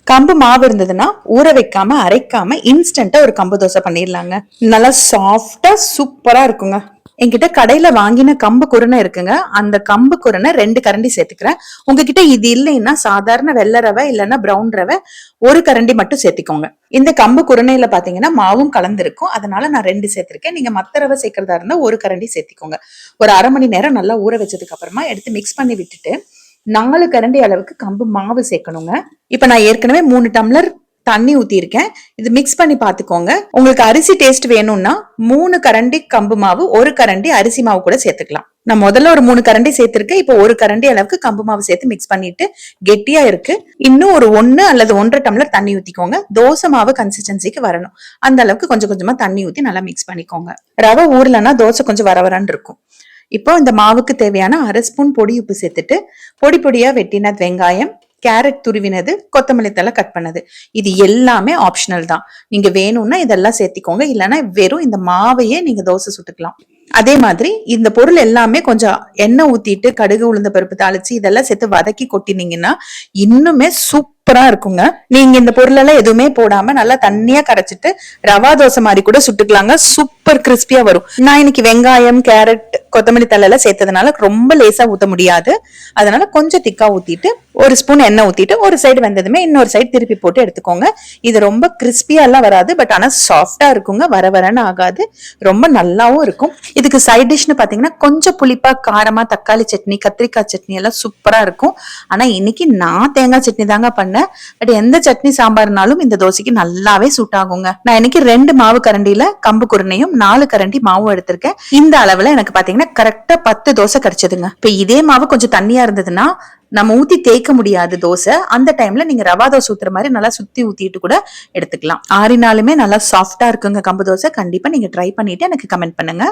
கம்பு மாவு இருந்ததுன்னா ஊற வைக்காம அரைக்காம இன்ஸ்டன்டா ஒரு கம்பு தோசை பண்ணிடலாங்க. நல்லா சாஃப்டா சூப்பரா இருக்குங்க. என்கிட்ட கடையில வாங்கின கம்பு குருணை இருக்குங்க. அந்த கம்பு குருணை 2 கரண்டி சேர்த்துக்கிறேன். உங்ககிட்ட இது இல்லைன்னா சாதாரண வெள்ளை ரவை இல்லைன்னா பிரவுன் ரவை 1 கரண்டி மட்டும் சேர்த்திக்கோங்க. இந்த கம்பு குருணையில பாத்தீங்கன்னா மாவும் கலந்துருக்கும், அதனால நான் 2 சேர்த்திருக்கேன். நீங்க மத்த ரவை சேர்க்கறதா இருந்தா 1 கரண்டி சேர்த்திக்கோங்க. ஒரு அரை மணி நேரம் நல்லா ஊற வச்சதுக்கு அப்புறமா எடுத்து மிக்ஸ் பண்ணி விட்டுட்டு 4 கரண்டி அளவுக்கு கம்பு மாவு சேர்க்கணுங்க. இப்ப நான் ஏற்கனவே 3 டம்ளர் தண்ணி ஊத்தி இருக்கேன். இது மிக்ஸ் பண்ணி பாத்துக்கோங்க. உங்களுக்கு அரிசி டேஸ்ட் வேணும்னா 3 கரண்டி கம்பு மாவு 1 கரண்டி அரிசி மாவு கூட சேர்த்துக்கலாம். நான் முதல்ல ஒரு 3 கரண்டி சேர்த்திருக்கேன். இப்போ 1 கரண்டி அளவுக்கு கம்பு மாவு சேர்த்து மிக்ஸ் பண்ணிட்டு கெட்டியா இருக்கு. இன்னும் ஒரு 1 அல்லது 1.5 டம்ளர் தண்ணி ஊத்திக்கோங்க. தோசை மாவு கன்சிஸ்டன்சிக்கு வரணும். அந்த அளவுக்கு கொஞ்சம் கொஞ்சமா தண்ணி ஊத்தி நல்லா மிக்ஸ் பண்ணிக்கோங்க. ரவை ஊர்லன்னா தோசை கொஞ்சம் வரவரான்னு இருக்கும். இப்போ இந்த மாவுக்கு தேவையான 1/2 ஸ்பூன் பொடி உப்பு சேர்த்துட்டு பொடி பொடியா வெட்டின வெங்காயம், கேரட் துருவினது, கொத்தமல்லி தழை கட் பண்ணது, இது எல்லாமே ஆப்ஷனல் தான். நீங்க வேணும்னா இதெல்லாம் சேர்த்திக்கோங்க, இல்லைன்னா வெறும் இந்த மாவையே நீங்க தோசை சுட்டுக்கலாம். அதே மாதிரி இந்த பொருள் எல்லாமே கொஞ்சம் எண்ணெய் ஊத்திட்டு கடுகு உளுந்த பருப்பு தாளிச்சு இதெல்லாம் சேர்த்து வதக்கி கொட்டினீங்கன்னா இன்னுமே சூப்பரா இருக்குங்க. நீங்க இந்த பொருள் எல்லாம் எதுவுமே போடாம நல்லா தண்ணியா கரைச்சிட்டு ரவா தோசை மாதிரி கூட சுட்டுக்கலாங்க. சூப்பர் கிறிஸ்பியா வரும். நான் இன்னைக்கு வெங்காயம், கேரட், கொத்தமல்லி தழை எல்லாம் சேர்த்ததுனால ரொம்ப லேசா ஊத்த முடியாது, அதனால கொஞ்சம் திக்கா ஊத்திட்டு 1 ஸ்பூன் எண்ணெய் ஊத்திட்டு ஒரு சைடு வெந்ததுமே இன்னொரு சைடு திருப்பி போட்டு எடுத்துக்கோங்க. இது ரொம்ப கிறிஸ்பியா எல்லாம் வராது, பட் ஆனா சாஃப்டா இருக்குங்க, வர வரன்னு ஆகாது, ரொம்ப நல்லாவும் இருக்கும். இதுக்கு சைட் டிஷ்னு பாத்தீங்கன்னா கொஞ்சம் புளிப்பா காரமா தக்காளி சட்னி, கத்திரிக்காய் சட்னி எல்லாம் சூப்பரா இருக்கும். ஆனா இன்னைக்கு நான் தேங்காய் சட்னி தாங்க பண்ணேன். பட் எந்த சட்னி சாம்பார்னாலும் இந்த தோசைக்கு நல்லாவே சூட் ஆகுங்க. நான் இன்னைக்கு 2 மாவு கரண்டியில கம்பு குருணையும் 4 கரண்டி மாவும் எடுத்திருக்கேன். இந்த அளவுல எனக்கு பாத்தீங்கன்னா கரெக்டா 10 தோசை கிடைச்சதுங்க. இப்ப இதே மாவு கொஞ்சம் தண்ணியா இருந்ததுன்னா நம்ம ஊத்தி தேய்க்க முடியாது தோசை. அந்த டைம்ல நீங்க ரவா தோசை ஊத்துற மாதிரி நல்லா சுத்தி ஊத்திட்டு கூட எடுத்துக்கலாம். ஆறினாலுமே நல்லா சாஃப்டா இருக்குங்க கம்பு தோசை. கண்டிப்பா நீங்க ட்ரை பண்ணிட்டு எனக்கு கமெண்ட் பண்ணுங்க.